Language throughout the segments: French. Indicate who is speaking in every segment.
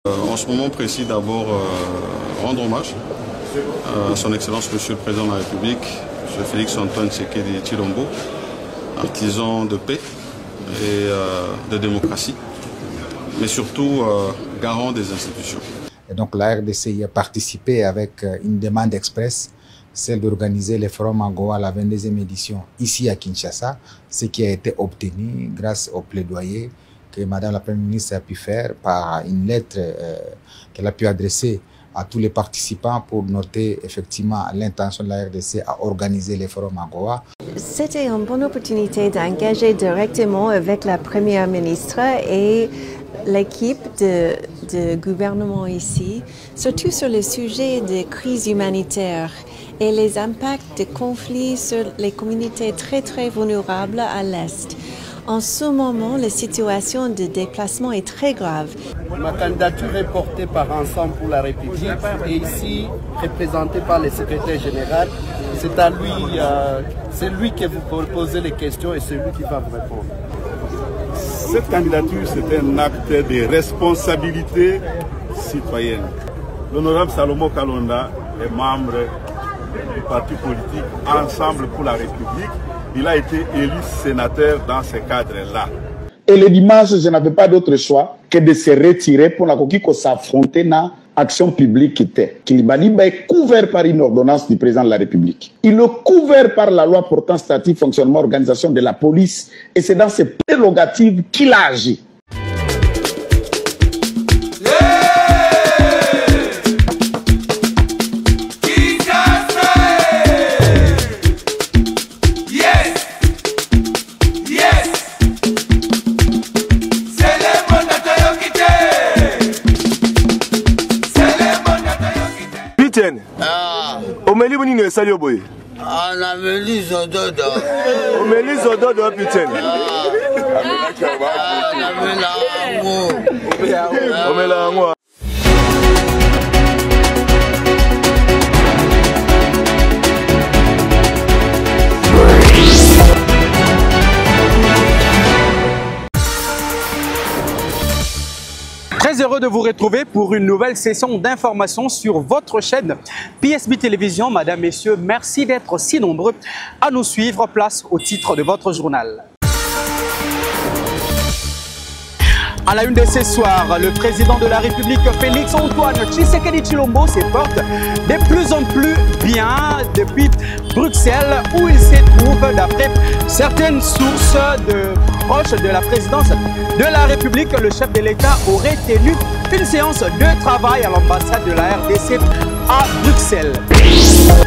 Speaker 1: En ce moment précis, d'abord rendre hommage à son Excellence Monsieur le Président de la République, M. Félix-Antoine Tshisekedi Tshilombo, artisan de paix et de démocratie, mais surtout garant des institutions.
Speaker 2: Et donc la RDC y a participé avec une demande express, celle d'organiser les forums AGOA à la 22e édition ici à Kinshasa, ce qui a été obtenu grâce au plaidoyer que Madame la Première ministre a pu faire par une lettre qu'elle a pu adresser à tous les participants pour noter effectivement l'intention de la RDC à organiser les forums AGOA.
Speaker 3: C'était une bonne opportunité d'engager directement avec la Première ministre et l'équipe de gouvernement ici, surtout sur le sujet des crises humanitaires et les impacts des conflits sur les communautés très vulnérables à l'Est. En ce moment, la situation de déplacement est très grave.
Speaker 4: Ma candidature est portée par Ensemble pour la République et ici représentée par le secrétaire général. C'est à lui, c'est lui qui vous posez les questions et c'est lui qui va vous répondre.
Speaker 5: Cette candidature, c'est un acte de responsabilité citoyenne. L'honorable Salomon Kalonda est membre du parti politique Ensemble pour la République. Il a été élu sénateur dans ce cadre-là.
Speaker 6: Et le dimanche, je n'avais pas d'autre choix que de se retirer pour la coquille s'affronter dans l'action publique qui était. Kilibaliba est couvert par une ordonnance du président de la République. Il est couvert par la loi portant statut, fonctionnement, organisation de la police. Et c'est dans ces prérogatives qu'il a agi.
Speaker 7: Omeli boni ne sali oboye.
Speaker 8: Ah, na meli zododo.
Speaker 7: Omeli zododo putain.
Speaker 8: Na mela ngo.
Speaker 7: Omela ngo.
Speaker 9: Très heureux de vous retrouver pour une nouvelle session d'information sur votre chaîne PSB Télévision. Madame, Messieurs, merci d'être si nombreux à nous suivre. Place au titre de votre journal. À la une de ce soir, le président de la République, Félix-Antoine Tshisekedi Tshilombo, se porte de plus en plus bien depuis Bruxelles, où il se trouve, d'après certaines sources proches de la présidence de la République. Le chef de l'État aurait tenu une séance de travail à l'ambassade de la RDC à Bruxelles.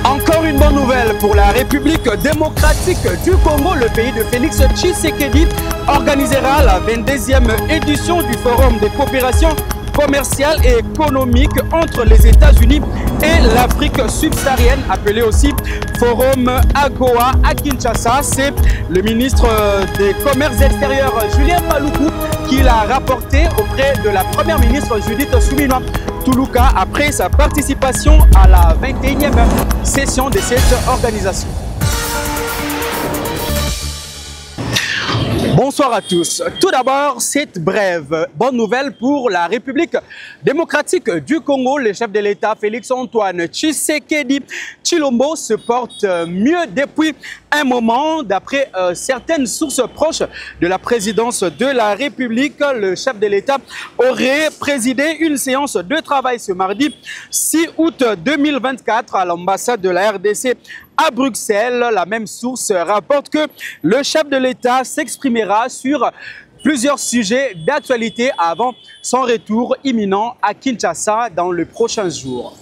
Speaker 9: Encore une bonne nouvelle pour la République démocratique du Congo. Le pays de Félix Tshisekedi organisera la 22e édition du Forum de coopération commerciale et économique entre les États-Unis et l'Afrique subsaharienne, appelé aussi Forum AGOA à Kinshasa. C'est le ministre des Commerces extérieurs, Julien Paluku, qui l'a rapporté auprès de la première ministre Judith Suminwa Tuluka après sa participation à la 21e session de cette organisation. Bonsoir à tous. Tout d'abord, cette brève bonne nouvelle pour la République démocratique du Congo. Le chef de l'État, Félix-Antoine Tshisekedi Tshilombo, se porte mieux depuis un moment. D'après certaines sources proches de la présidence de la République, le chef de l'État aurait présidé une séance de travail ce mardi 6 août 2024 à l'ambassade de la RDC à Bruxelles. La même source rapporte que le chef de l'État s'exprimera sur plusieurs sujets d'actualité avant son retour imminent à Kinshasa dans les prochains jours.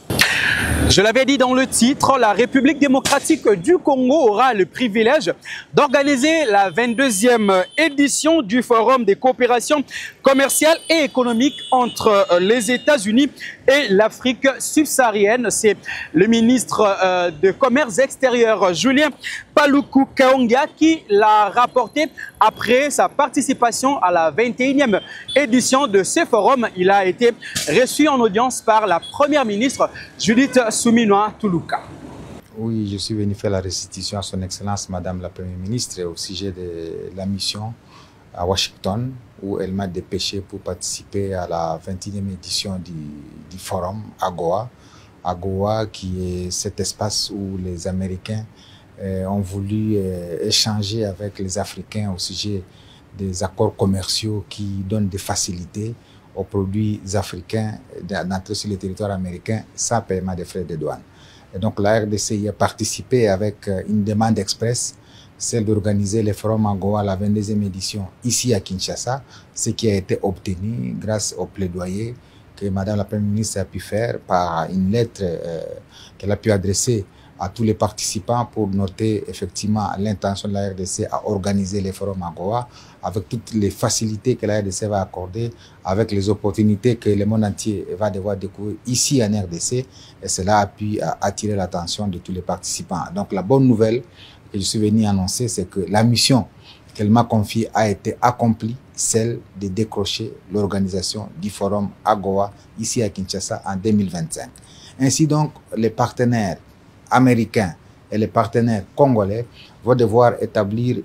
Speaker 9: Je l'avais dit dans le titre, la République démocratique du Congo aura le privilège d'organiser la 22e édition du Forum des coopérations commerciales et économiques entre les États-Unis et l'Afrique subsaharienne. C'est le ministre de Commerce extérieur, Julien Paluku Kaonga, qui l'a rapporté après sa participation à la 21e édition de ce forum. Il a été reçu en audience par la première ministre Judith Suminwa Tuluka.
Speaker 2: Oui, je suis venu faire la restitution à son Excellence Madame la Première ministre au sujet de la mission à Washington où elle m'a dépêché pour participer à la 21e édition du forum AGOA. AGOA qui est cet espace où les Américains ont voulu échanger avec les Africains au sujet des accords commerciaux qui donnent des facilités aux produits africains d'entrer sur le territoire américain sans paiement des frais de douane. Et donc la RDC y a participé avec une demande express, celle d'organiser le forum AGOA, la 22e édition, ici à Kinshasa, ce qui a été obtenu grâce au plaidoyer que Madame la Première ministre a pu faire par une lettre qu'elle a pu adresser à tous les participants pour noter effectivement l'intention de la RDC à organiser les forums AGOA avec toutes les facilités que la RDC va accorder, avec les opportunités que le monde entier va devoir découvrir ici en RDC, et cela a pu attirer l'attention de tous les participants. Donc la bonne nouvelle que je suis venu annoncer, c'est que la mission qu'elle m'a confiée a été accomplie, celle de décrocher l'organisation du forum AGOA ici à Kinshasa en 2025. Ainsi donc, les partenaires américains et les partenaires congolais vont devoir établir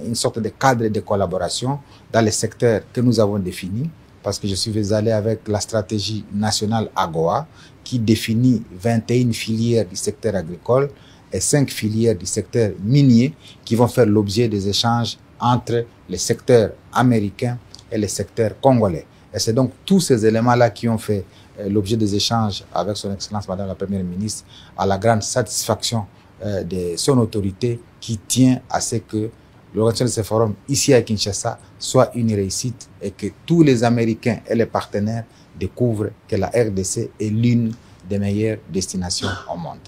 Speaker 2: une sorte de cadre de collaboration dans les secteurs que nous avons définis, parce que je suis allé avec la stratégie nationale AGOA qui définit 21 filières du secteur agricole et 5 filières du secteur minier qui vont faire l'objet des échanges entre les secteurs américains et les secteurs congolais. Et c'est donc tous ces éléments-là qui ont fait l'objet des échanges avec son Excellence Madame la Première ministre, à la grande satisfaction de son autorité qui tient à ce que l'organisation de ce forum ici à Kinshasa soit une réussite et que tous les Américains et les partenaires découvrent que la RDC est l'une des meilleures destinations au monde.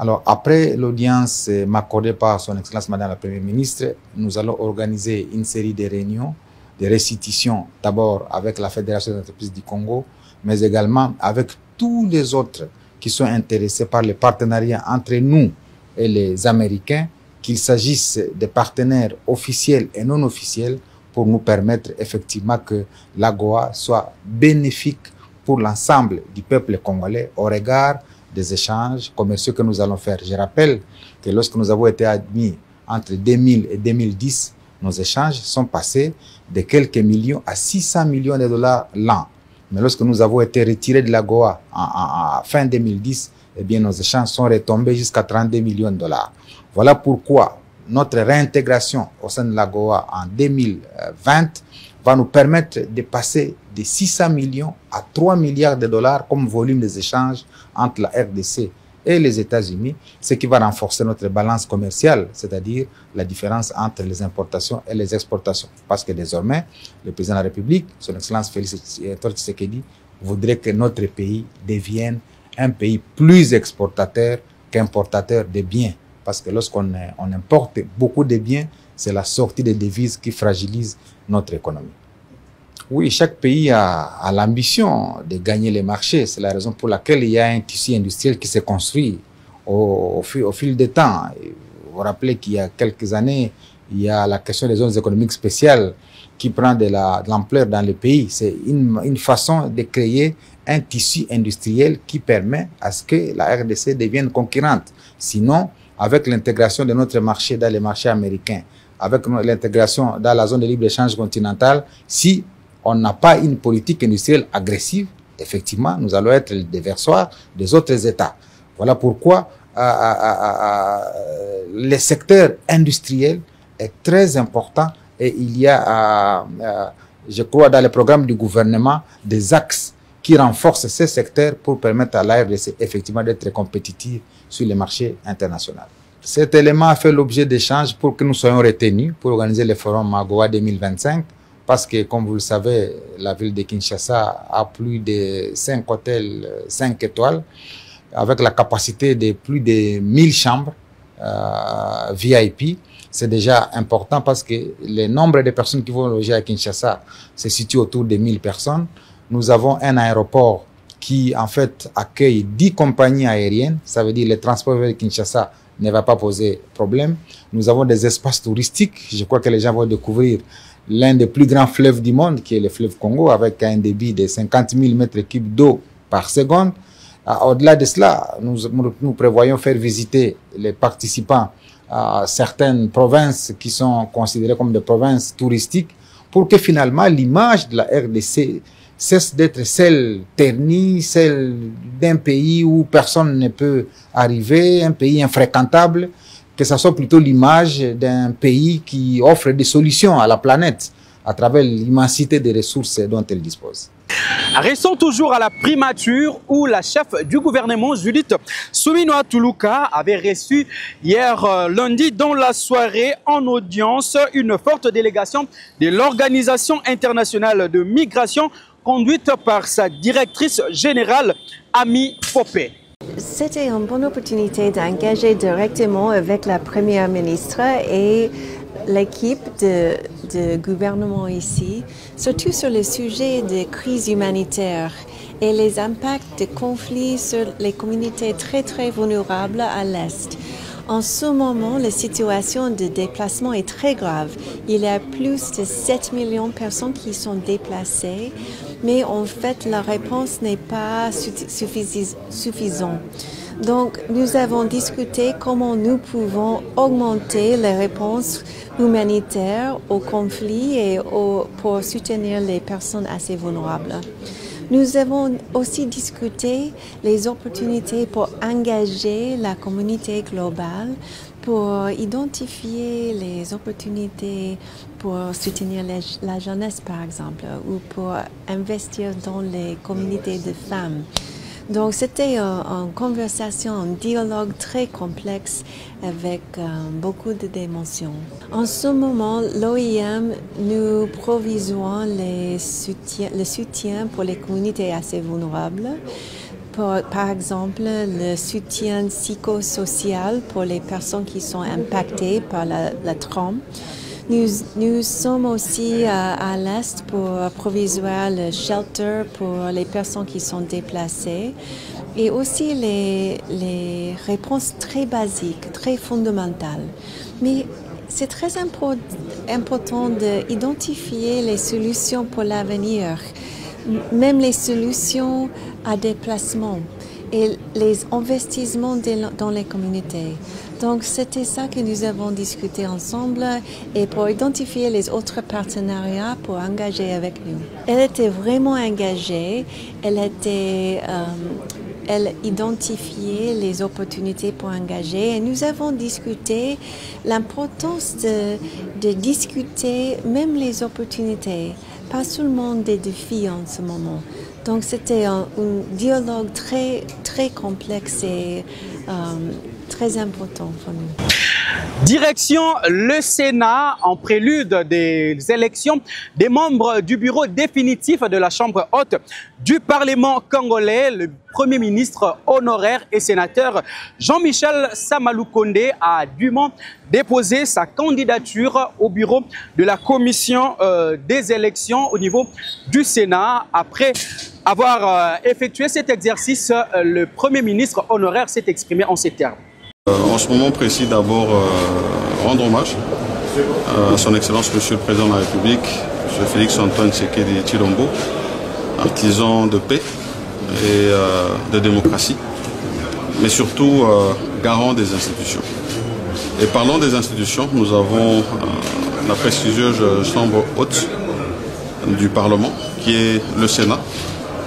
Speaker 2: Alors, après l'audience m'accordée par son Excellence Madame la Première ministre, nous allons organiser une série de réunions, de restitutions, d'abord avec la Fédération des entreprises du Congo, mais également avec tous les autres qui sont intéressés par les partenariats entre nous et les Américains, qu'il s'agisse des partenaires officiels et non officiels, pour nous permettre effectivement que l'AGOA soit bénéfique pour l'ensemble du peuple congolais au regard des échanges commerciaux que nous allons faire. Je rappelle que lorsque nous avons été admis entre 2000 et 2010, nos échanges sont passés de quelques millions à 600 millions de dollars l'an. Mais lorsque nous avons été retirés de l'AGOA en fin 2010, eh bien nos échanges sont retombés jusqu'à 32 millions de dollars. Voilà pourquoi notre réintégration au sein de l'AGOA en 2020 va nous permettre de passer de 600 millions à 3 milliards de dollars comme volume des échanges entre la RDC et les États-Unis, ce qui va renforcer notre balance commerciale, c'est-à-dire la différence entre les importations et les exportations. Parce que désormais, le président de la République, son Excellence Félix Tshisekedi, voudrait que notre pays devienne un pays plus exportateur qu'importateur de biens. Parce que lorsqu'on importe beaucoup de biens, c'est la sortie des devises qui fragilise notre économie. Oui, chaque pays a l'ambition de gagner les marchés. C'est la raison pour laquelle il y a un tissu industriel qui s'est construit au fil des temps. Vous vous rappelez qu'il y a quelques années, il y a la question des zones économiques spéciales qui prend de l'ampleur dans le pays. C'est une façon de créer un tissu industriel qui permet à ce que la RDC devienne concurrente. Sinon, avec l'intégration de notre marché dans les marchés américains, avec l'intégration dans la zone de libre-échange continentale, si on n'a pas une politique industrielle agressive, effectivement, nous allons être le déversoir des autres États. Voilà pourquoi le secteur industriel est très important et il y a, je crois, dans le programme du gouvernement, des axes qui renforcent ces secteurs pour permettre à la RDC effectivement d'être compétitive sur les marchés internationaux. Cet élément a fait l'objet d'échanges pour que nous soyons retenus pour organiser le forum AGOA 2025. Parce que, comme vous le savez, la ville de Kinshasa a plus de 5 hôtels 5 étoiles, avec la capacité de plus de 1000 chambres VIP. C'est déjà important parce que le nombre de personnes qui vont loger à Kinshasa se situe autour de 1000 personnes. Nous avons un aéroport qui, en fait, accueille 10 compagnies aériennes. Ça veut dire que le transport vers Kinshasa ne va pas poser problème. Nous avons des espaces touristiques. Je crois que les gens vont découvrir l'un des plus grands fleuves du monde, qui est le fleuve Congo, avec un débit de 50 000 mètres cubes d'eau par seconde. Au-delà de cela, nous prévoyons faire visiter les participants à certaines provinces qui sont considérées comme des provinces touristiques pour que finalement l'image de la RDC cesse d'être celle ternie, celle d'un pays où personne ne peut arriver, un pays infréquentable, que ça soit plutôt l'image d'un pays qui offre des solutions à la planète à travers l'immensité des ressources dont elle dispose.
Speaker 9: Restons toujours à la primature où la chef du gouvernement, Judith Suminwa Tuluka, avait reçu hier lundi dans la soirée en audience une forte délégation de l'Organisation internationale de migration conduite par sa directrice générale, Ami Popé.
Speaker 3: C'était une bonne opportunité d'engager directement avec la première ministre et l'équipe de gouvernement ici, surtout sur le sujet des crises humanitaires et les impacts de conflits sur les communautés très vulnérables à l'Est. En ce moment, la situation de déplacement est très grave. Il y a plus de 7 millions de personnes qui sont déplacées, mais en fait, la réponse n'est pas suffisante. Donc, nous avons discuté comment nous pouvons augmenter les réponses humanitaires aux conflits et pour soutenir les personnes assez vulnérables. Nous avons aussi discuté les opportunités pour engager la communauté globale, pour identifier les opportunités pour soutenir la jeunesse, par exemple, ou pour investir dans les communautés de femmes. Donc, c'était une conversation, un dialogue très complexe avec beaucoup de dimensions. En ce moment, l'OIM nous provisons le soutien pour les communautés assez vulnérables. Par exemple, le soutien psychosocial pour les personnes qui sont impactées par la trauma. Nous sommes aussi à l'Est pour provisoire le shelter pour les personnes qui sont déplacées et aussi les réponses très basiques, très fondamentales. Mais c'est très important d'identifier les solutions pour l'avenir, même les solutions à déplacement et les investissements dans les communautés. Donc, c'était ça que nous avons discuté ensemble et pour identifier les autres partenariats pour engager avec nous. Elle était vraiment engagée, elle identifiait les opportunités pour engager et nous avons discuté l'importance de discuter même les opportunités, pas seulement des défis en ce moment. Donc, c'était un dialogue très complexe et très important pour nous.
Speaker 9: Direction le Sénat en prélude des élections des membres du bureau définitif de la Chambre haute du Parlement congolais. Le Premier ministre honoraire et sénateur Jean-Michel Samalou Kondé a dûment déposé sa candidature au bureau de la commission des élections au niveau du Sénat. Après avoir effectué cet exercice, le Premier ministre honoraire s'est exprimé en ces termes.
Speaker 1: En ce moment précis, d'abord rendre hommage à son Excellence Monsieur le Président de la République, M. Félix-Antoine Tshisekedi Tshilombo, artisan de paix et de démocratie, mais surtout garant des institutions. Et parlant des institutions, nous avons la prestigieuse Chambre haute du Parlement, qui est le Sénat,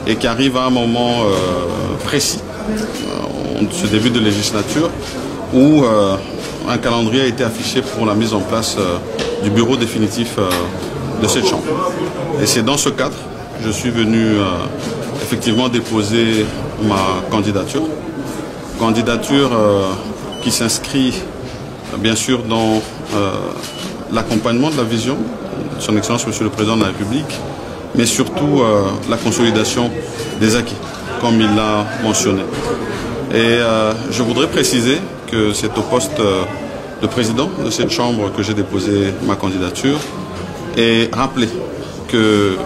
Speaker 1: et qui arrive à un moment précis, ce début de législature, où un calendrier a été affiché pour la mise en place du bureau définitif de cette Chambre. Et c'est dans ce cadre que je suis venu effectivement déposer ma candidature. Candidature qui s'inscrit bien sûr dans l'accompagnement de la vision de son Excellence Monsieur le Président de la République, mais surtout la consolidation des acquis, comme il l'a mentionné. Et je voudrais préciser que c'est au poste de président de cette Chambre que j'ai déposé ma candidature et rappeler que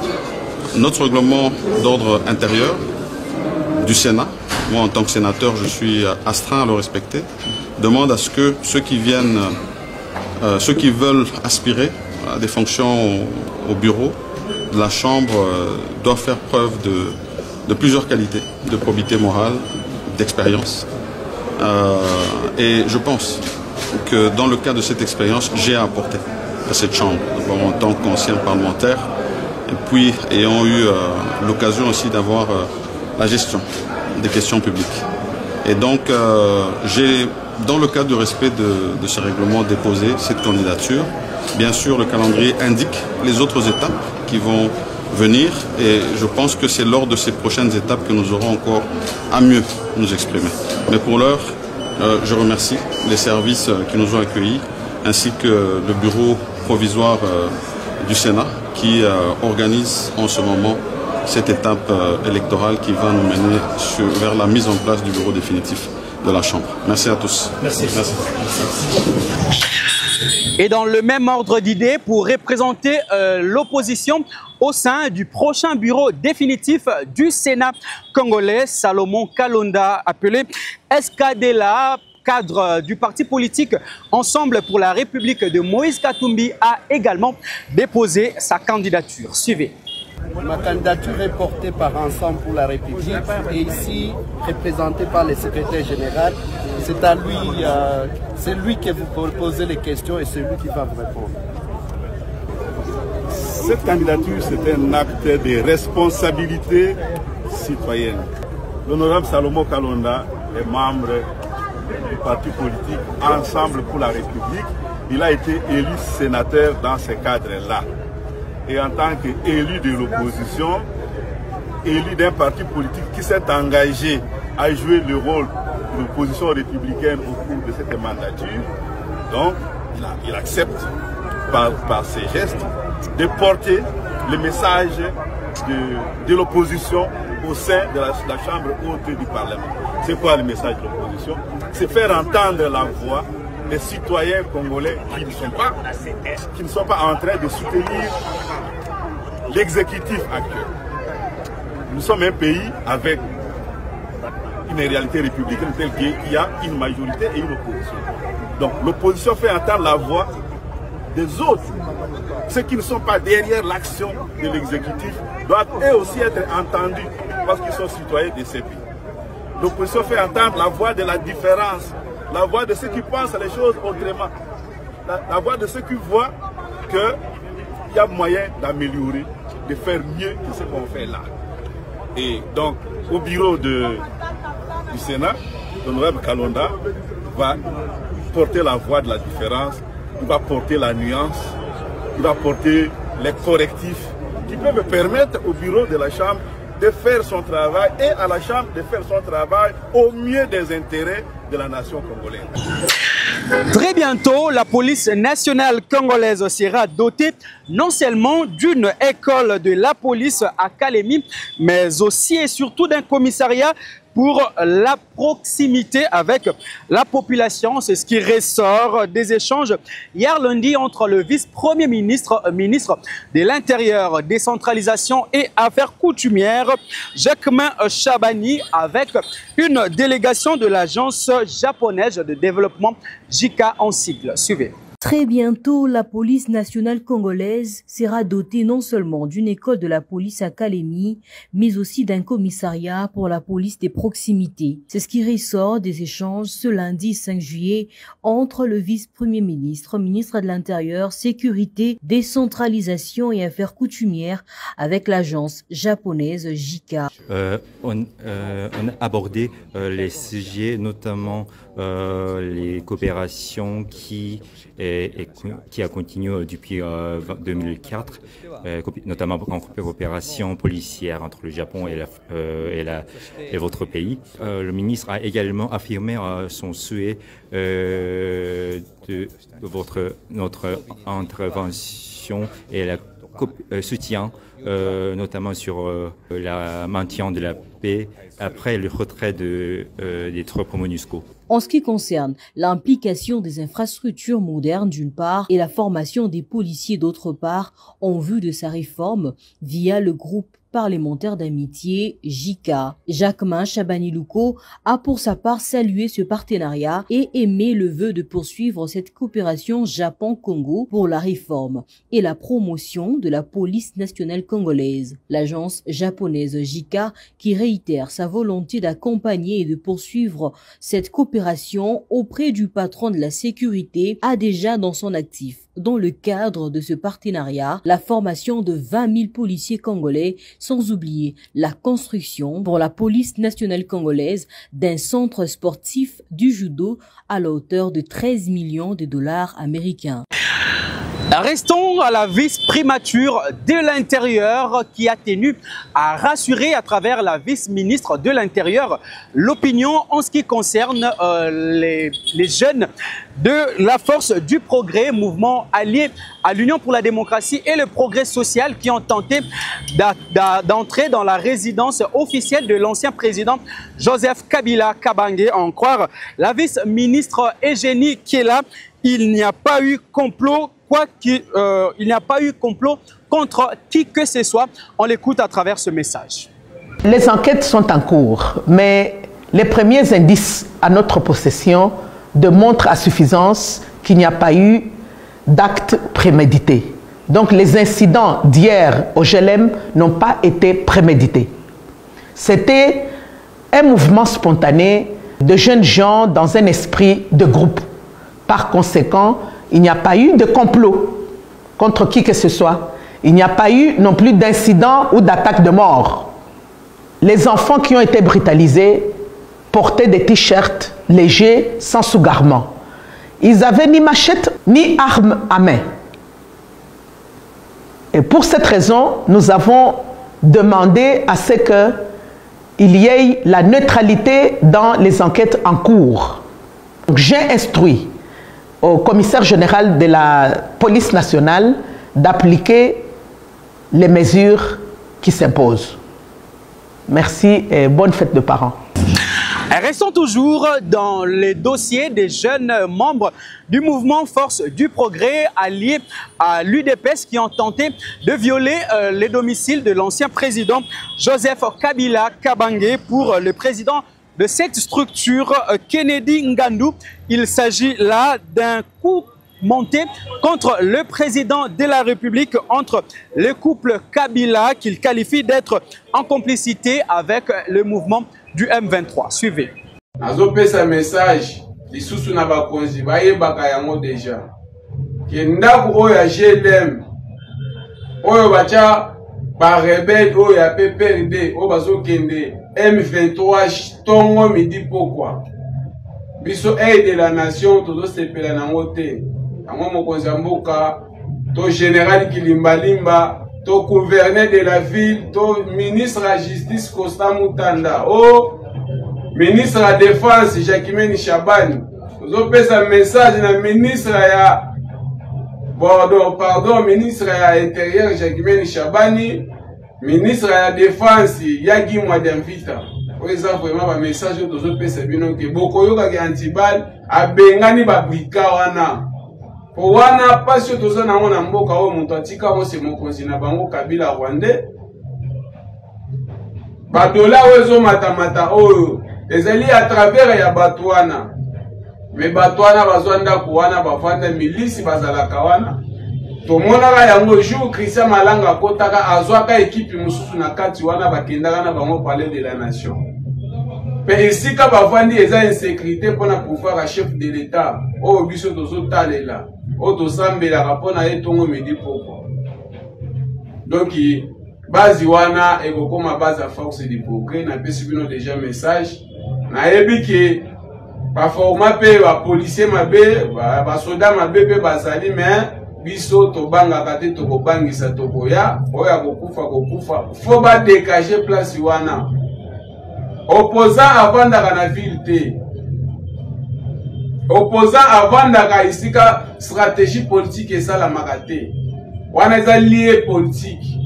Speaker 1: notre règlement d'ordre intérieur du Sénat, moi en tant que sénateur je suis astreint à le respecter, demande à ce que ceux qui veulent aspirer à des fonctions au bureau de la Chambre doivent faire preuve de plusieurs qualités, de probité morale, d'expérience. Et je pense que dans le cadre de cette expérience, j'ai à apporter à cette Chambre, d'abord en tant qu'ancien parlementaire, et puis ayant eu l'occasion aussi d'avoir la gestion des questions publiques. Et donc, j'ai, dans le cadre du respect de ce règlement, déposé cette candidature. Bien sûr, le calendrier indique les autres étapes qui vont venir et je pense que c'est lors de ces prochaines étapes que nous aurons encore à mieux nous exprimer. Mais pour l'heure, je remercie les services qui nous ont accueillis ainsi que le bureau provisoire du Sénat qui organise en ce moment cette étape électorale qui va nous mener vers la mise en place du bureau définitif de la Chambre. Merci à tous.
Speaker 9: Merci. Et dans le même ordre d'idées, pour représenter l'opposition au sein du prochain bureau définitif du Sénat congolais, Salomon Kalonda, appelé SKDLA, cadre du parti politique Ensemble pour la République de Moïse Katumbi, a également déposé sa candidature. Suivez.
Speaker 4: Ma candidature est portée par Ensemble pour la République et ici représentée par le secrétaire général. C'est à lui, c'est lui qui vous posez les questions et c'est lui qui va vous répondre.
Speaker 5: Cette candidature, c'est un acte de responsabilité citoyenne. L'honorable Salomon Kalonda est membre du parti politique Ensemble pour la République. Il a été élu sénateur dans ce cadre-là. Et en tant qu'élu de l'opposition, élu d'un parti politique qui s'est engagé à jouer le rôle de l'opposition républicaine au cours de cette mandature, donc il accepte par ses gestes de porter le message de l'opposition au sein de la Chambre haute du Parlement. C'est quoi le message de l'opposition? C'est faire entendre la voix des citoyens congolais qui ne sont pas en train de soutenir l'exécutif actuel. Nous sommes un pays avec une réalité républicaine telle qu'il y a une majorité et une opposition. Donc l'opposition fait entendre la voix des autres. Ceux qui ne sont pas derrière l'action de l'exécutif doivent eux aussi être entendus parce qu'ils sont citoyens de ces pays. L'opposition fait entendre la voix de la différence, la voix de ceux qui pensent les choses autrement, la voix de ceux qui voient qu'il y a moyen d'améliorer, de faire mieux que ce qu'on fait là. Et donc, au bureau du Sénat, l'honorable Kalonda va porter la voix de la différence, il va porter la nuance, il va porter les correctifs qui peuvent permettre au bureau de la Chambre de faire son travail et à la Chambre de faire son travail au mieux des intérêts de la nation congolaise.
Speaker 9: Très bientôt, la police nationale congolaise sera dotée non seulement d'une école de la police à Kalemi, mais aussi et surtout d'un commissariat pour la proximité avec la population. C'est ce qui ressort des échanges hier lundi entre le vice-premier ministre, ministre de l'Intérieur, décentralisation et affaires coutumières, Jacquemin Chabani, avec une délégation de l'agence japonaise de développement JICA en sigle. Suivez.
Speaker 10: Très bientôt, la police nationale congolaise sera dotée non seulement d'une école de la police à Kalemi, mais aussi d'un commissariat pour la police des proximités. C'est ce qui ressort des échanges ce lundi 5 juillet entre le vice-premier ministre, ministre de l'Intérieur, Sécurité, Décentralisation et Affaires coutumières avec l'agence japonaise JICA.
Speaker 11: On a abordé les sujets, notamment les coopérations qui a continué depuis 2004, notamment en coopération policière entre le Japon et votre pays. Le ministre a également affirmé son souhait de notre intervention et le soutien, notamment sur le maintien de la paix après le retrait des troupes MONUSCO.
Speaker 10: En ce qui concerne l'implication des infrastructures modernes d'une part et la formation des policiers d'autre part en vue de sa réforme via le groupe parlementaire d'amitié JICA. Jacquemin Chabani-Louko a pour sa part salué ce partenariat et émis le vœu de poursuivre cette coopération Japon-Congo pour la réforme et la promotion de la police nationale congolaise. L'agence japonaise JICA, qui réitère sa volonté d'accompagner et de poursuivre cette coopération auprès du patron de la sécurité, a déjà dans son actif dans le cadre de ce partenariat la formation de 20 000 policiers congolais, sans oublier la construction pour la police nationale congolaise d'un centre sportif du judo à la hauteur de 13 millions de dollars américains.
Speaker 9: Restons à la vice-primature de l'Intérieur qui a tenu à rassurer à travers la vice-ministre de l'Intérieur l'opinion en ce qui concerne les jeunes de la Force du Progrès, mouvement allié à l'Union pour la démocratie et le progrès social qui ont tenté d'entrer dans la résidence officielle de l'ancien président Joseph Kabila Kabange. En croire la vice-ministre Eugénie Kiela, il n'y a pas eu complot. Il n'y a pas eu complot contre qui que ce soit. On l'écoute à travers ce message.
Speaker 12: Les enquêtes sont en cours, mais les premiers indices à notre possession démontrent à suffisance qu'il n'y a pas eu d'acte prémédité. Donc les incidents d'hier au GLM n'ont pas été prémédités. C'était un mouvement spontané de jeunes gens dans un esprit de groupe. Par conséquent, il n'y a pas eu de complot contre qui que ce soit. Il n'y a pas eu non plus d'incident ou d'attaque de mort. Les enfants qui ont été brutalisés portaient des t-shirts légers sans sous-garment. Ils n'avaient ni machette ni arme à main. Et pour cette raison, nous avons demandé à ce qu'il y ait la neutralité dans les enquêtes en cours. J'ai instruit au commissaire général de la police nationale d'appliquer les mesures qui s'imposent. Merci et bonne fête de parents.
Speaker 9: Restons toujours dans les dossiers des jeunes membres du mouvement Force du Progrès alliés à l'UDPS qui ont tenté de violer les domiciles de l'ancien président Joseph Kabila Kabange. Pour le président de cette structure, Kennedy Ngandu, il s'agit là d'un coup monté contre le président de la République, entre le couple Kabila qu'il qualifie d'être en complicité avec le mouvement du M23. Suivez.
Speaker 13: Azopesa message lisusu na bakonzi bayebaka yango deja ke ndako oyo ya GLM oyo bacha ba rebelle oyo ya PPRD oyo bazokende M23 tongo midi pokwa biso aide de la nation tozosepela nango te yango mokonzi ya mboka to général Kilimbalimba to gouverneur de la ville to ministre de la justice Constant Mutanda o ministre de la défense Jacquemaine Chabani tozopesa message na ministre ya ministre ya intérieur Jacquemaine Chabani, ministre ya défense Yagi Mwadamvita. Oeza vraiment ba message tozopesa bino ke bokoyoka ke antibal abengani ba bwika wana. Po wana pasio tozana nango na mboka o mutu atika mo se mokonzi na bango Kabila Rwandais. Ba dola wezo matamata oyo ezali à travers ya batwana. Mais batwana bazwanda kuwana bafanda milisi bazalaka wana. Tomonaka yango jour Christian Malanga kotaka azwaka ekipe mususu na kati wana bakendaka na bango palais de la nation. Mais ici ka bafandi eza insécurité pona pouvoir à chef de l'état. O biso tozotalela. O tosambela kapona etongo midi poko. Donc bazi wana ekokoma base à force du progrès na pesi bino déjà message. Na yebiki ba forma pe ba policier mabe ba soda mabe pe bazali mais biso to banga kate to kobangisa to koya oya kokufa faut ba dégager place wana opposant avanda na ville te opposant avanda ka isika stratégie politique et ça la makate wana za lié politique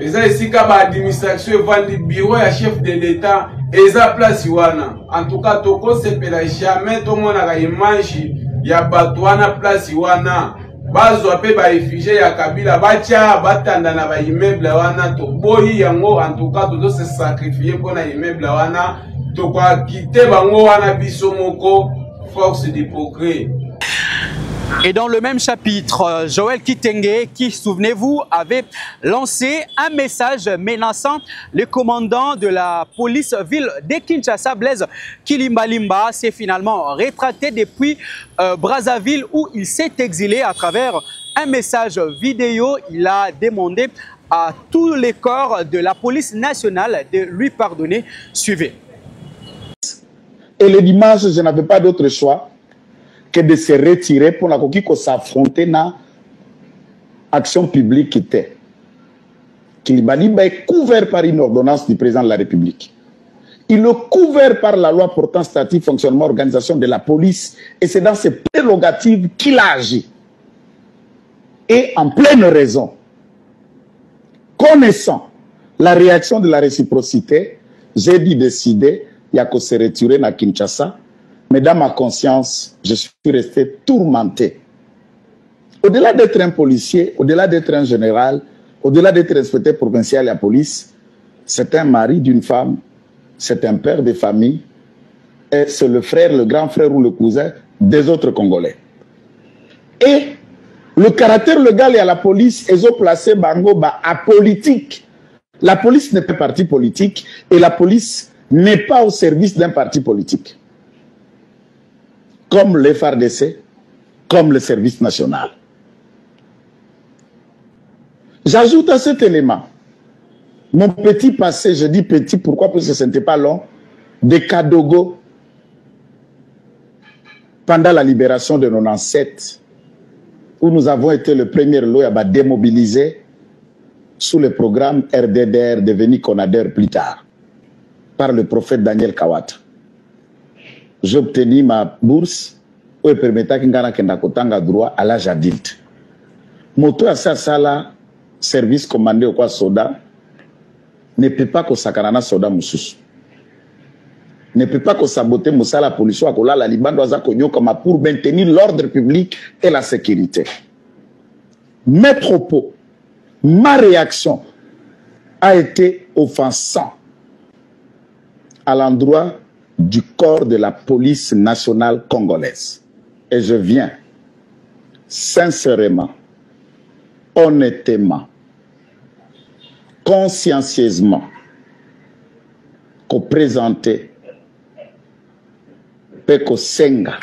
Speaker 13: eza isika ba administration vandi bureau ya chef de l'état eza place wana. En tout cas toko sepela jamais to mona ka image ya batwana place wana bazwa pe ba effigie ya Kabila bacha batanda na ba immeuble wana to boyi yango. En tout cas to se sacrifier pour na immeuble wana to kwa quitter bango wana biso moko force du progrès.
Speaker 9: Et dans le même chapitre, Joël Kitenge, qui, souvenez-vous, avait lancé un message menaçant le commandant de la police ville de Kinshasa, Blaise Kilimbalimba, s'est finalement rétracté depuis Brazzaville où il s'est exilé à travers un message vidéo. Il a demandé à tous les corps de la police nationale de lui pardonner. Suivez.
Speaker 6: Et le dimanche, je n'avais pas d'autre choix que de se retirer pour s'affronter dans l'action publique qui était. Kilimbalimba est couvert par une ordonnance du président de la République. Il est couvert par la loi portant statut, fonctionnement, organisation de la police. Et c'est dans ces prérogatives qu'il a agi. Et en pleine raison, connaissant la réaction de la réciprocité, j'ai décidé, il y a que se retirer à Kinshasa. Mais dans ma conscience, je suis resté tourmenté. Au-delà d'être un policier, au-delà d'être un général, au-delà d'être inspecteur provincial de la police, c'est un mari d'une femme, c'est un père de famille, et c'est le frère, le grand frère ou le cousin des autres Congolais. Et le caractère légal et à la police, ils ont placé Bango à politique. La police n'est pas parti politique et la police n'est pas au service d'un parti politique. Comme le FARDC, comme le service national. J'ajoute à cet élément mon petit passé, je dis petit, pourquoi? Parce que ce n'était pas long, de Kadogo pendant la libération de 97, où nous avons été le premier lot à démobiliser sous le programme RDDR, devenu CONADER plus tard, par le prophète Daniel Kawata. J'ai obtenu ma bourse où elle permettait que droit à l'âge adulte. Moto à sa sala, service commandé au quoi soda, ne peut pas que sakarana soda moussous. Ne peut pas que saboter moussa la police à la Liban doit comme pour maintenir l'ordre public et la sécurité. Mes propos, ma réaction a été offensant à l'endroit du corps de la police nationale congolaise. Et je viens sincèrement, honnêtement, consciencieusement, présenter Peko Senga,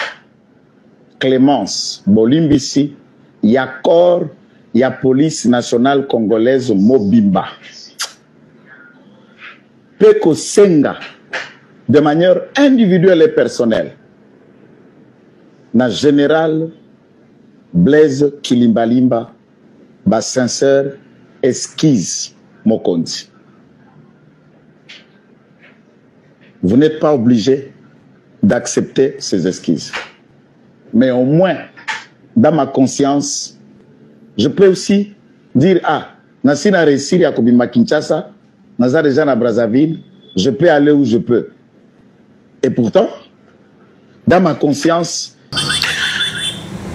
Speaker 6: Clémence, Bolimbisi, ya corps, ya police nationale congolaise Mobimba. Peko Senga, de manière individuelle et personnelle, na général Blaise Kilimbalimba, ba sincère esquisse Mokondi. Vous n'êtes pas obligé d'accepter ces esquisses. Mais au moins, dans ma conscience, je peux aussi dire, ah, Nassi n'a réussi à Kobima Kinshasa, Naza déjà à Brazzaville, je peux aller où je peux. Et pourtant, dans ma conscience,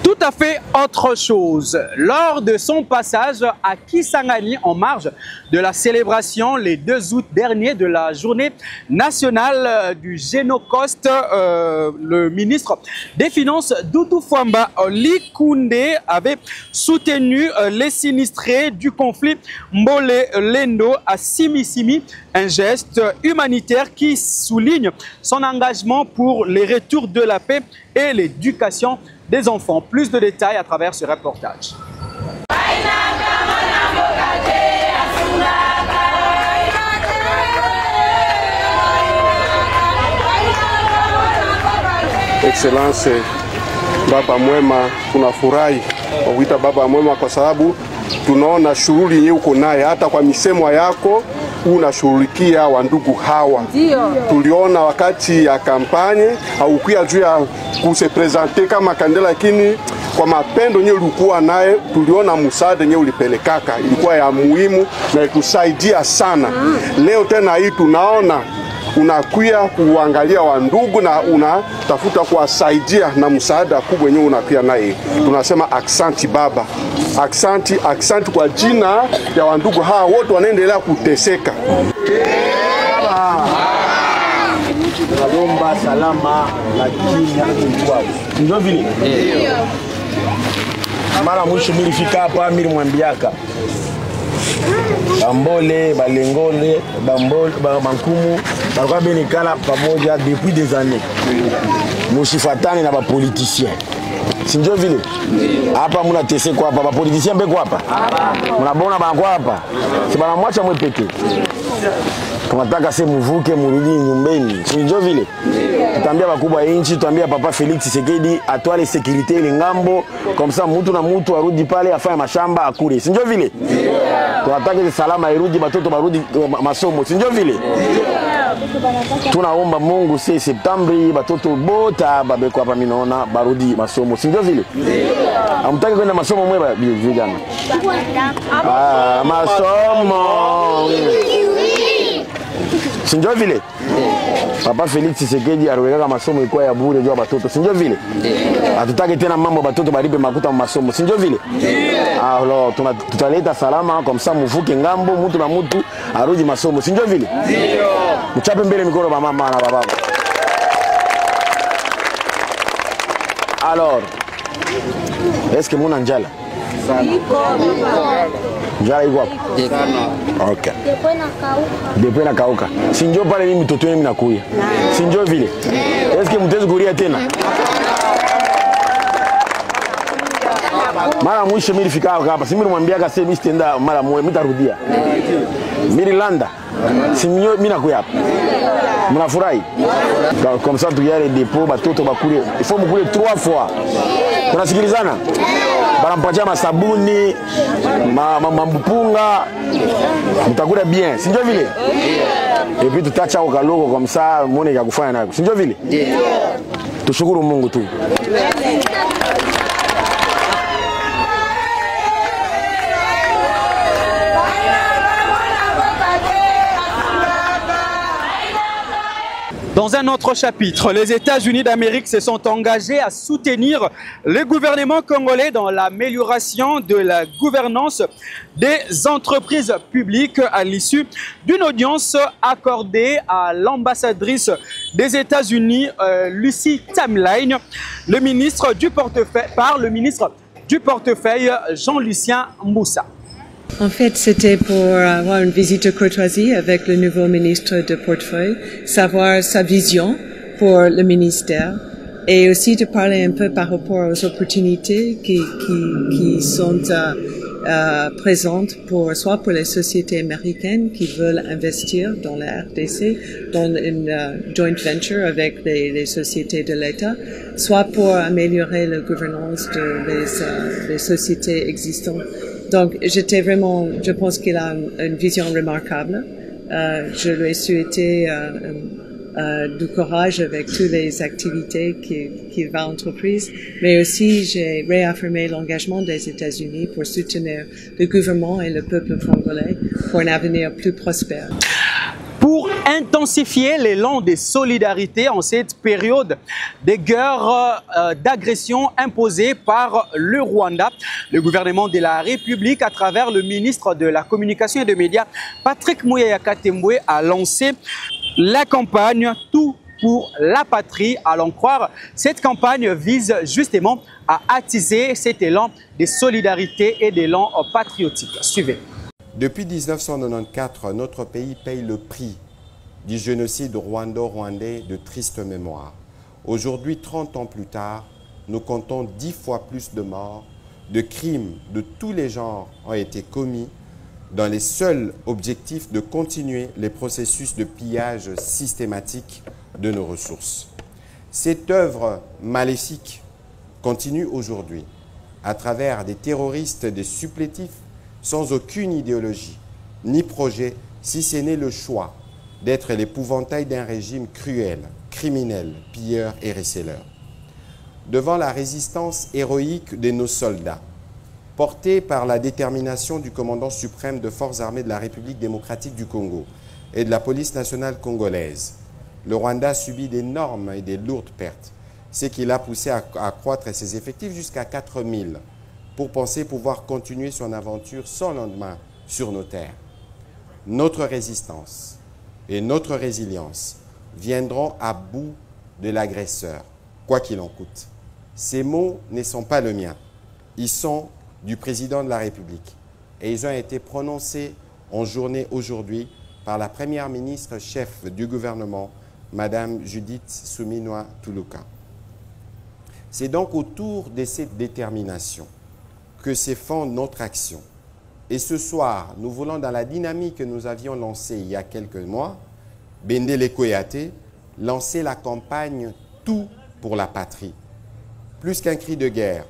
Speaker 9: tout à fait autre chose. Lors de son passage à Kisangani en marge de la célébration le 2 août dernier de la journée nationale du Génocoste, le ministre des Finances Doudou Fwamba Likounde avait soutenu les sinistrés du conflit Mbole-Lendo à Simi-Simi, un geste humanitaire qui souligne son engagement pour les retours de la paix et l'éducation des enfants. Plus de détails à travers ce reportage.
Speaker 14: Excellence Baba Mwema, tunafurahi kuita Baba Mwema kwa sababu tunaona shughuli yenyewe uko naye, hata kwa misemo yako unashughulikia wandugu hawa. Tuliona wakati ya kampanye haukuwa juu ya kusepresente kama kandela, lakini kwa mapendo yenyewe ulikuwa naye, tuliona msaada yenyewe ulipelekaka, ilikuwa ya muhimu na ikusaidia sana. Leo tena hii tunaona unakuya kuangalia wandugu na unatafuta kuwasaidia na msaada kubwa wenyewe unakuya naye. Tunasema aksanti baba, aksanti kwa jina ya wandugu hawa wote wanaendelea kuteseka.
Speaker 15: Tunalomba salama lakini hakuwa. Ndio vile. mara mwisho milifika hapa milimwambiaka Bambole, Balengole, Bambole, Bankumu, balikuwa benikala pamoja depuis des années. Musifatani na bapoliticien. Sinjo vile? Hapa muna tese kwa hapa, bapoliticien beko hapa. Munabona banakwa hapa. Si banamwacha mwepeke. Tunataka se muvuke murudi nyumbeni. Sinjo vile? Tutambia bakubwa inchi, tutambia Papa Félix Tshisekedi atwale sécurité ile ngambo, comme ça mtu na mtu arudi pale afanye mashamba akure. Sinjo vile? Tunataka salama irudi, batoto barudi masomo. Sinjo vile? Tunaomba Mungu 6 Septembre batoto bota babeko hapa minaona barudi masomo. Sinjo vile? Amtaki kwenda masomo mwe vijana. Masomo. Sinjo vile? Papa Félix Tshisekedi arweka masomo ikuwa ya bure jua batoto. Sinjo vile? Hatutaki tena mambo batoto baribe makuta masomo. Sinjo vile? Alors tutaleta salama comme ça muvuke ngambo mtu na mtu arudi masomo. Sinjo vile? Ndio. Mchape mbele mikono ba mama na baba. Alors, est-ce que muna njala? Njala iko hapo? Okay. Depo na kauka. Sinjo pale mimi mtoto wangu nakuya. Sinjo vile. Est-ce que mtezi kuria tena? Mara mwisho mimi nilifika hapa. Si mimi nimwambia kase mimi sitenda mara moja mitarudia. Mimi landa. Si mimi nakuya hapa. Mnafurahi? Comme ça tu y a les dépôts batoto bakule. Il faut mkule 3 fois. Tunasikilizana? Banampatia masabuni, mambupunga, mtakula bien. Sinjo vile? Et puis tutacha ukalogo comme ça, muone ya kufanya nayo. Sinjo vile? Tushukuru Mungu tu.
Speaker 9: Dans un autre chapitre, les États-Unis d'Amérique se sont engagés à soutenir le gouvernement congolais dans l'amélioration de la gouvernance des entreprises publiques à l'issue d'une audience accordée à l'ambassadrice des États-Unis, Lucie Timeline, le ministre du portefeuille Jean-Lucien Moussa.
Speaker 16: En fait, c'était pour avoir une visite de courtoisie avec le nouveau ministre de portefeuille, savoir sa vision pour le ministère et aussi de parler un peu par rapport aux opportunités qui sont présentes soit pour les sociétés américaines qui veulent investir dans la RDC, dans une joint venture avec les sociétés de l'État, soit pour améliorer la gouvernance des sociétés existantes. Donc, je pense qu'il a une vision remarquable. Je lui ai souhaité du courage avec toutes les activités qu'il va entreprendre, mais aussi j'ai réaffirmé l'engagement des États-Unis pour soutenir le gouvernement et le peuple congolais pour un avenir plus prospère.
Speaker 9: Pour intensifier l'élan de solidarité en cette période de guerre d'agression imposée par le Rwanda, le gouvernement de la République, à travers le ministre de la Communication et des Médias, Patrick Muyaya Katembwe, a lancé la campagne Tout pour la patrie. À l'en croire, cette campagne vise justement à attiser cet élan de solidarité et d'élan patriotique. Suivez.
Speaker 17: Depuis 1994, notre pays paye le prix du génocide rwando-rwandais de triste mémoire. Aujourd'hui, 30 ans plus tard, nous comptons 10 fois plus de morts, de crimes de tous les genres ont été commis dans les seuls objectifs de continuer les processus de pillage systématique de nos ressources. Cette œuvre maléfique continue aujourd'hui à travers des terroristes, des supplétifs, sans aucune idéologie, ni projet, si ce n'est le choix d'être l'épouvantail d'un régime cruel, criminel, pilleur et receleur. Devant la résistance héroïque de nos soldats, portée par la détermination du commandant suprême de forces armées de la République démocratique du Congo et de la police nationale congolaise, le Rwanda subit d'énormes et des lourdes pertes, ce qui l'a poussé à accroître ses effectifs jusqu'à 4000 pour penser pouvoir continuer son aventure sans lendemain sur nos terres. Notre résistance et notre résilience viendront à bout de l'agresseur, quoi qu'il en coûte. Ces mots ne sont pas le mien. Ils sont du président de la République. Et ils ont été prononcés en journée aujourd'hui par la première ministre chef du gouvernement, Madame Judith Suminwa Tuluka. C'est donc autour de cette détermination que se fonde notre action. Et ce soir, nous voulons, dans la dynamique que nous avions lancée il y a quelques mois, Bendele Koyate, lancer la campagne « Tout pour la patrie ». Plus qu'un cri de guerre,